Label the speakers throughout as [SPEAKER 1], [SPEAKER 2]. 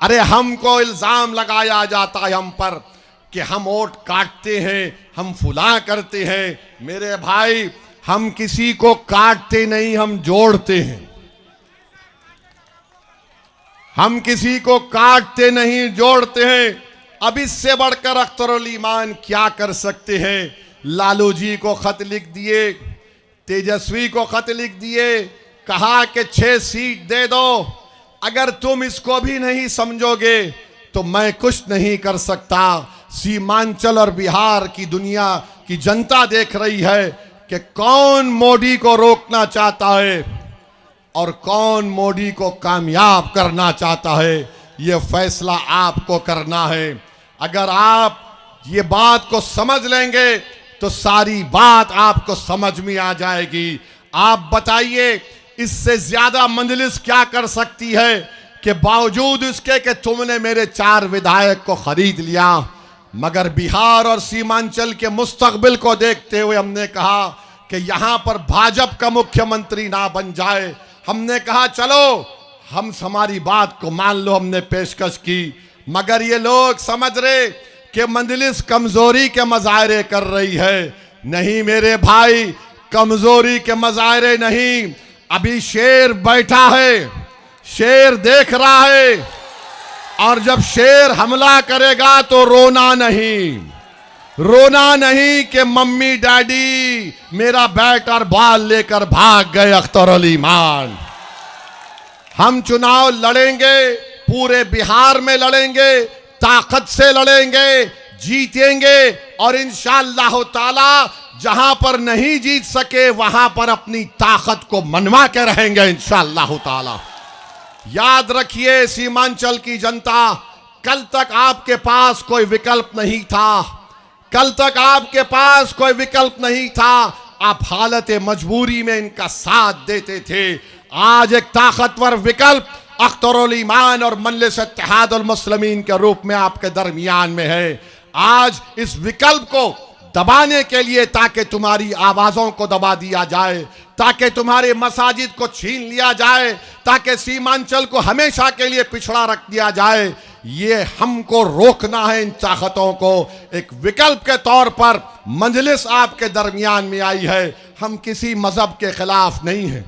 [SPEAKER 1] अरे हमको इल्जाम लगाया जाता है हम पर कि हम वोट काटते हैं, हम फुला करते हैं। मेरे भाई, हम किसी को काटते नहीं, हम जोड़ते हैं। हम किसी को काटते नहीं, जोड़ते हैं। अब इससे बढ़कर अख्तरुल ईमान क्या कर सकते हैं? लालू जी को खत लिख दिए, तेजस्वी को खत लिख दिए, कहा कि 6 सीट दे दो। अगर तुम इसको भी नहीं समझोगे तो मैं कुछ नहीं कर सकता। सीमांचल और बिहार की दुनिया की जनता देख रही है कि कौन मोदी को रोकना चाहता है और कौन मोदी को कामयाब करना चाहता है। ये फैसला आपको करना है। अगर आप ये बात को समझ लेंगे तो सारी बात आपको समझ में आ जाएगी। आप बताइए, इससे ज्यादा मंजलिस क्या कर सकती है कि बावजूद इसके कि तुमने मेरे 4 विधायक को खरीद लिया, मगर बिहार और सीमांचल के मुस्तकबिल को देखते हुए हमने कहा कि यहां पर भाजपा का मुख्यमंत्री ना बन जाए। हमने कहा चलो हम हमारी बात को मान लो, हमने पेशकश की। मगर ये लोग समझ रहे कि मंजलिस कमजोरी के मजाहरे कर रही है। नहीं मेरे भाई, कमजोरी के मजाहरे नहीं। अभी शेर बैठा है, शेर देख रहा है, और जब शेर हमला करेगा तो रोना नहीं, रोना नहीं कि मम्मी डैडी मेरा बैट और बॉल लेकर भाग गए। अख्तरुल ईमान, हम चुनाव लड़ेंगे, पूरे बिहार में लड़ेंगे, ताकत से लड़ेंगे, जीतेंगे, और इंशाअल्लाह ताला जहां पर नहीं जीत सके वहां पर अपनी ताकत को मनवा के रहेंगे इंशाअल्लाह ताला। याद रखिए सीमांचल की जनता, कल तक आपके पास कोई विकल्प नहीं था, कल तक आपके पास कोई विकल्प नहीं था। आप हालत मजबूरी में इनका साथ देते थे। आज एक ताकतवर विकल्प अख्तरुल ईमान और मजलिस इत्तेहादुल मुस्लिमीन के रूप में आपके दरमियान में है। आज इस विकल्प को दबाने के लिए, ताकि तुम्हारी आवाजों को दबा दिया जाए, ताकि तुम्हारे मसाजिद को छीन लिया जाए, ताकि सीमांचल को हमेशा के लिए पिछड़ा रख दिया जाए, ये हमको रोकना है। इन ताकतों को एक विकल्प के तौर पर मजलिस आपके दरमियान में आई है। हम किसी मजहब के खिलाफ नहीं हैं।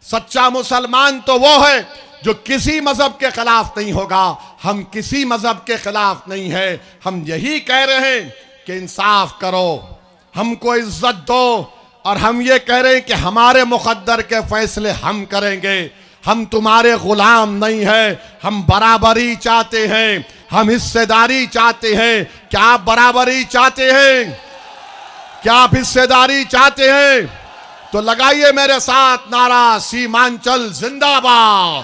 [SPEAKER 1] सच्चा मुसलमान तो वो है जो किसी मजहब के खिलाफ नहीं होगा। हम किसी मजहब के खिलाफ नहीं है। हम यही कह रहे हैं कि इंसाफ करो, हमको इज्जत दो, और हम ये कह रहे हैं कि हमारे मुकद्दर के फैसले हम करेंगे। हम तुम्हारे गुलाम नहीं हैं। हम बराबरी चाहते हैं, हम हिस्सेदारी चाहते हैं। क्या आप बराबरी चाहते हैं? क्या आप हिस्सेदारी चाहते हैं? तो लगाइए मेरे साथ नारा, सीमांचल जिंदाबाद,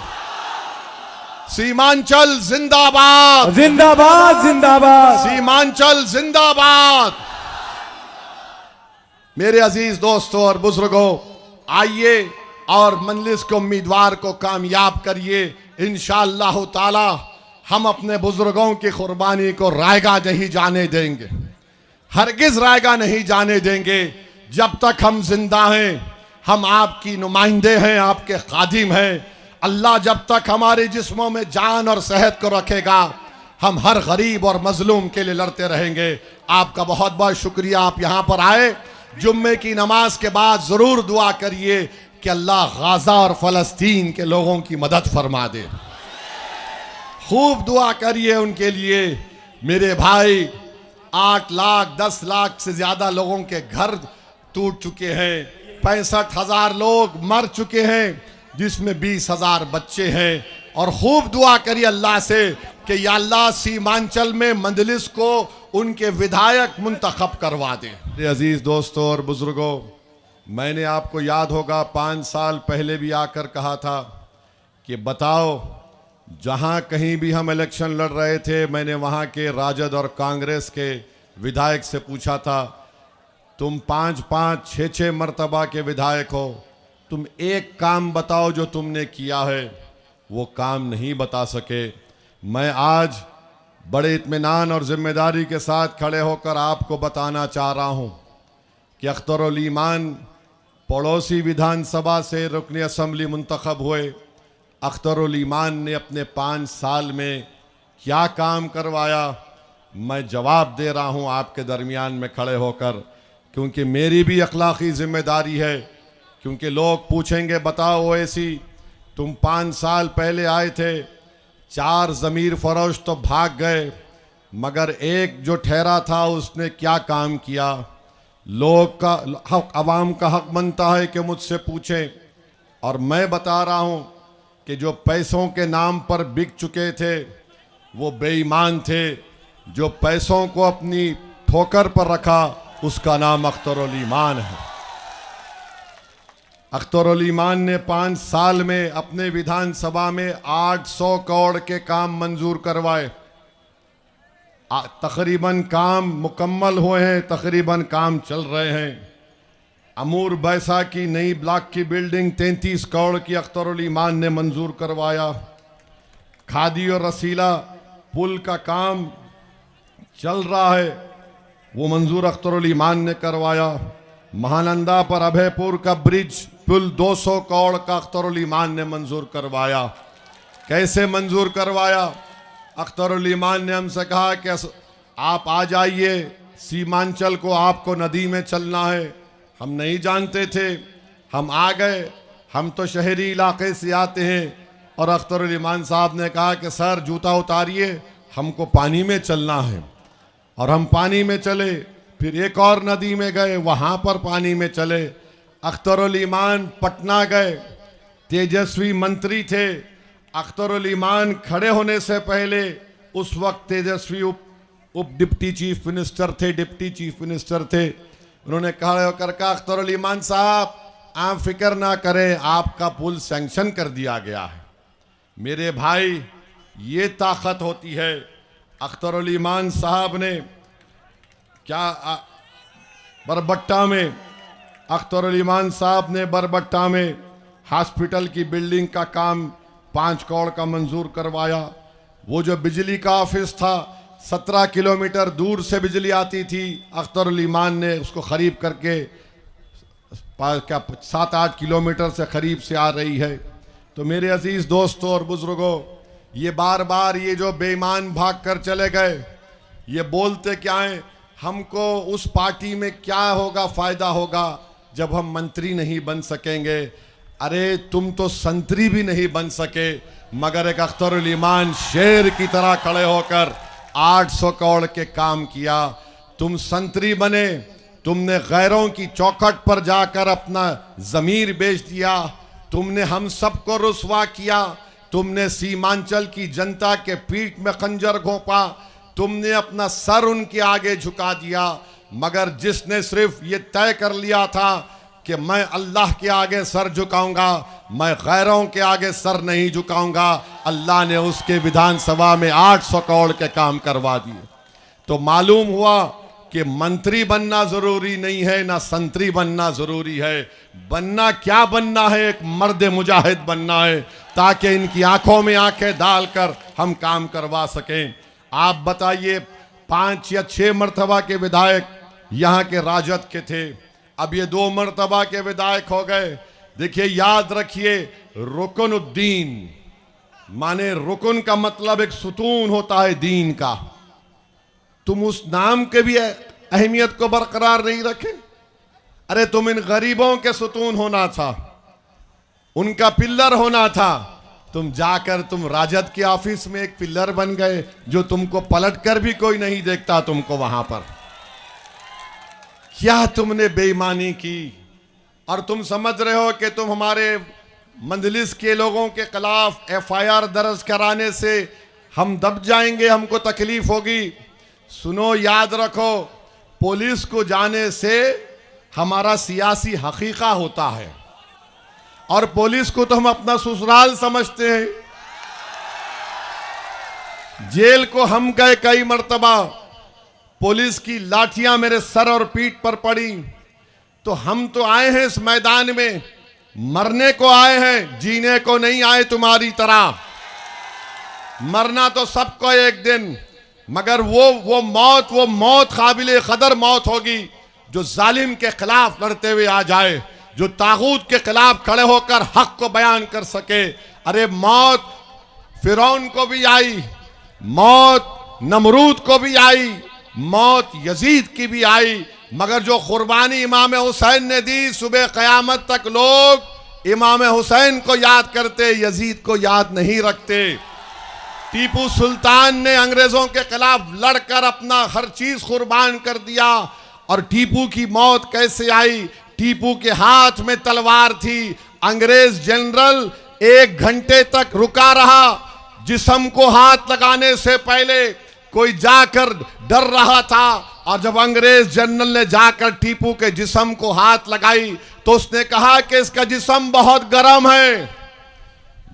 [SPEAKER 1] सीमांचल जिंदाबाद,
[SPEAKER 2] जिंदाबाद जिंदाबाद,
[SPEAKER 1] सीमांचल जिंदाबाद। मेरे अजीज दोस्तों और बुजुर्गों, आइए और मजलिस के उम्मीदवार को कामयाब करिए। इंशाअल्लाह ताला हम अपने बुजुर्गों की कुर्बानी को रायगा नहीं जाने देंगे, हरगिज रायगा नहीं जाने देंगे। जब तक हम जिंदा हैं, हम आपकी नुमाइंदे हैं, आपके खादिम हैं। अल्लाह जब तक हमारे जिस्मों में जान और सेहत को रखेगा, हम हर गरीब और मजलूम के लिए लड़ते रहेंगे। आपका बहुत बहुत शुक्रिया, आप यहाँ पर आए। जुम्मे की नमाज के बाद ज़रूर दुआ करिए कि अल्लाह गाज़ा और फ़लस्तीन के लोगों की मदद फरमा दे। खूब दुआ करिए उनके लिए। मेरे भाई, 8 लाख 10 लाख से ज़्यादा लोगों के घर टूट चुके हैं, 65,000 लोग मर चुके हैं, जिसमें 20,000 बच्चे हैं। और खूब दुआ करिए अल्लाह से कि या अल्लाह सीमांचल में मजलिस को उनके विधायक मुंतखब करवा दे। मेरे अजीज दोस्तों और बुजुर्गों, मैंने आपको याद होगा 5 साल पहले भी आकर कहा था कि बताओ, जहां कहीं भी हम इलेक्शन लड़ रहे थे, मैंने वहां के राजद और कांग्रेस के विधायक से पूछा था, तुम 5-5, 6-6 मरतबा के विधायक हो, तुम एक काम बताओ जो तुमने किया है। वो काम नहीं बता सके। मैं आज बड़े इत्मीनान और जिम्मेदारी के साथ खड़े होकर आपको बताना चाह रहा हूं कि अख्तरुल ईमान पड़ोसी विधानसभा से रुकन असम्बली मुंतखब हुए। अख्तरुल ईमान ने अपने 5 साल में क्या काम करवाया, मैं जवाब दे रहा हूं आपके दरमियान में खड़े होकर, क्योंकि मेरी भी अखलाकी जिम्मेदारी है। क्योंकि लोग पूछेंगे, बताओ ओवैसी तुम 5 साल पहले आए थे, 4 ज़मीर फरोश तो भाग गए, मगर एक जो ठहरा था उसने क्या काम किया। लोग का हक, अवाम का हक बनता है कि मुझसे पूछें, और मैं बता रहा हूं कि जो पैसों के नाम पर बिक चुके थे वो बेईमान थे। जो पैसों को अपनी ठोकर पर रखा उसका नाम अख्तरुल ईमान है। अख्तरुल ईमान ने 5 साल में अपने विधानसभा में 800 करोड़ के काम मंजूर करवाए। तकरीबन काम मुकम्मल हुए हैं, तकरीबन काम चल रहे हैं। अमूर बैसा की नई ब्लॉक की बिल्डिंग 33 करोड़ की अख्तरुल ईमान ने मंजूर करवाया। खादी और रसीला पुल का काम चल रहा है, वो मंजूर अख्तरुल ईमान ने करवाया। महानंदा पर अभयपुर का ब्रिज पुल 200 करोड़ का अख्तरुल ईमान ने मंजूर करवाया। कैसे मंजूर करवाया? अख्तरुल ईमान ने हमसे कहा कि आप आ जाइए सीमांचल को, आपको नदी में चलना है। हम नहीं जानते थे, हम आ गए। हम तो शहरी इलाके से आते हैं। और अख्तरुल ईमान साहब ने कहा कि सर जूता उतारिए, हमको पानी में चलना है। और हम पानी में चले, फिर एक और नदी में गए, वहाँ पर पानी में चले। अख्तरुल ईमान पटना गए, तेजस्वी मंत्री थे। अख्तरुल ईमान खड़े होने से पहले उस वक्त तेजस्वी उप डिप्टी चीफ मिनिस्टर थे, डिप्टी चीफ मिनिस्टर थे। उन्होंने खड़े होकर कहा, अख्तरुल ईमान साहब आप फिक्र ना करें, आपका पुल सैंक्शन कर दिया गया है। मेरे भाई, ये ताकत होती है। अख्तरुल ईमान साहब ने क्या बरबट्टा में, अख्तरुल ईमान साहब ने बरबट्टा में हॉस्पिटल की बिल्डिंग का काम 5 करोड़ का मंजूर करवाया। वो जो बिजली का ऑफिस था, 17 किलोमीटर दूर से बिजली आती थी, अख्तरुल ईमान ने उसको खरीद करके 7-8 किलोमीटर से करीब से आ रही है। तो मेरे अजीज दोस्तों और बुजुर्गों, ये बार बार ये जो बेईमान भाग कर चले गए, ये बोलते क्या हैं, हमको उस पार्टी में क्या होगा, फायदा होगा जब हम मंत्री नहीं बन सकेंगे। अरे तुम तो संतरी भी नहीं बन सके, मगर एक अख्तरुल ईमान शेर की तरह खड़े होकर 800 करोड़ के काम किया। तुम संतरी बने, तुमने गैरों की चौखट पर जाकर अपना जमीर बेच दिया, तुमने हम सबको रुस्वा किया, तुमने सीमांचल की जनता के पीठ में खंजर घोंपा, तुमने अपना सर उनके आगे झुका दिया। मगर जिसने सिर्फ ये तय कर लिया था कि मैं अल्लाह के आगे सर झुकाऊंगा, मैं गैरों के आगे सर नहीं झुकाऊंगा, अल्लाह ने उसके विधानसभा में 800 करोड़ के काम करवा दिए। तो मालूम हुआ कि मंत्री बनना जरूरी नहीं है, ना संतरी बनना जरूरी है। बनना क्या बनना है, एक मर्द मुजाहिद बनना है, ताकि इनकी आंखों में आंखें डालकर हम काम करवा सकें। आप बताइए, 5 या 6 मरतबा के विधायक यहाँ के राजद के थे, अब ये 2 मरतबा के विधायक हो गए। देखिए, याद रखिए, रुकनुद्दीन माने रुकन का मतलब एक सुतून होता है दीन का। तुम उस नाम के भी अहमियत को बरकरार नहीं रखे। अरे तुम इन गरीबों के सुतून होना था, उनका पिल्लर होना था। तुम जाकर तुम राजद के ऑफिस में एक पिल्लर बन गए, जो तुमको पलटकर भी कोई नहीं देखता तुमको वहां पर। क्या तुमने बेईमानी की, और तुम समझ रहे हो कि तुम हमारे मंजलिस के लोगों के खिलाफ FIR दर्ज कराने से हम दब जाएंगे, हमको तकलीफ होगी। सुनो, याद रखो, पुलिस को जाने से हमारा सियासी हकीका होता है, और पुलिस को तो हम अपना ससुराल समझते हैं। जेल को हम गए कई मर्तबा, पुलिस की लाठियां मेरे सर और पीठ पर पड़ी। तो हम तो आए हैं इस मैदान में, मरने को आए हैं, जीने को नहीं आए तुम्हारी तरह। मरना तो सबको एक दिन, मगर वो मौत काबिल कदर मौत होगी जो जालिम के खिलाफ लड़ते हुए आ जाए, जो तागूत के खिलाफ खड़े होकर हक को बयान कर सके। अरे मौत फिरौन को भी आई, मौत नमरूद को भी आई, मौत यजीद की भी आई, मगर जो कुर्बानी इमाम हुसैन ने दी, सुबह क़यामत तक लोग इमाम हुसैन को याद करते, यजीद को याद नहीं रखते। टीपू सुल्तान ने अंग्रेजों के खिलाफ लड़कर अपना हर चीज कुर्बान कर दिया। और टीपू की मौत कैसे आई? टीपू के हाथ में तलवार थी। अंग्रेज जनरल 1 घंटे तक रुका रहा, जिस्म को हाथ लगाने से पहले कोई जाकर डर रहा था। और जब अंग्रेज जनरल ने जाकर टीपू के जिस्म को हाथ लगाई तो उसने कहा कि इसका जिस्म बहुत गर्म है।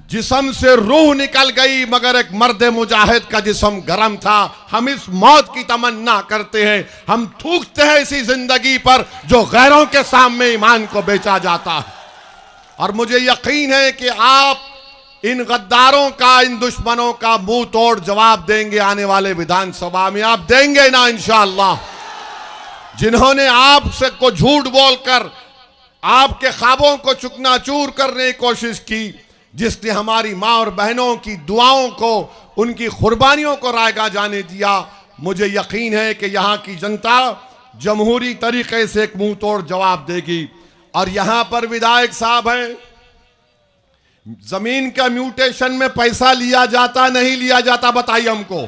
[SPEAKER 1] जिस्म से रूह निकल गई, मगर एक मर्द मुजाहिद का जिस्म गर्म था। हम इस मौत की तमन्ना करते हैं, हम थूकते हैं इसी जिंदगी पर जो गैरों के सामने ईमान को बेचा जाता है। और मुझे यकीन है कि आप इन गद्दारों का, इन दुश्मनों का मुंह तोड़ जवाब देंगे आने वाले विधानसभा में। आप देंगे ना इंशाअल्लाह। जिन्होंने आपसे को झूठ बोलकर आपके ख्वाबों को चुकनाचूर करने की कोशिश की, जिसने हमारी माँ और बहनों की दुआओं को, उनकी कुर्बानियों को रायगा जाने दिया, मुझे यकीन है कि यहाँ की जनता जमहूरी तरीके से एक मुंह तोड़ जवाब देगी। और यहाँ पर विधायक साहब हैं, जमीन का म्यूटेशन में पैसा लिया जाता नहीं लिया जाता? बताइए हमको।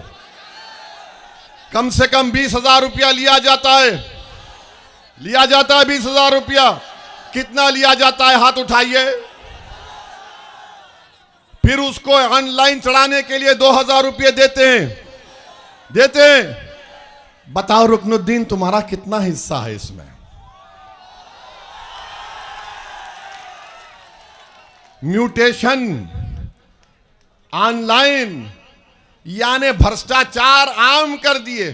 [SPEAKER 1] कम से कम 20,000 रुपया लिया जाता है, लिया जाता है 20,000 रुपया। कितना लिया जाता है? हाथ उठाइए। फिर उसको ऑनलाइन चढ़ाने के लिए 2,000 रुपये देते हैं। बताओ रुकनुद्दीन, तुम्हारा कितना हिस्सा है इसमें? म्यूटेशन ऑनलाइन, यानी भ्रष्टाचार आम कर दिए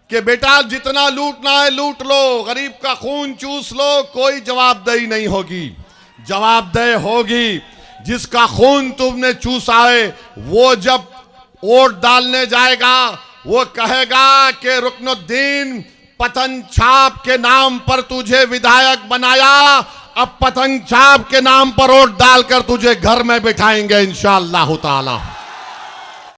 [SPEAKER 1] कि बेटा जितना लूटना है लूट लो, गरीब का खून चूस लो, कोई जवाबदेही नहीं होगी। जवाबदेही होगी जिसका खून तुमने चूसा है। वो जब वोट डालने जाएगा वो कहेगा कि रुकनुद्दीन, पतंग छाप के नाम पर तुझे विधायक बनाया, अब पतंग छाप के नाम पर वोट डालकर तुझे घर में बिठाएंगे इंशाअल्लाह ताला।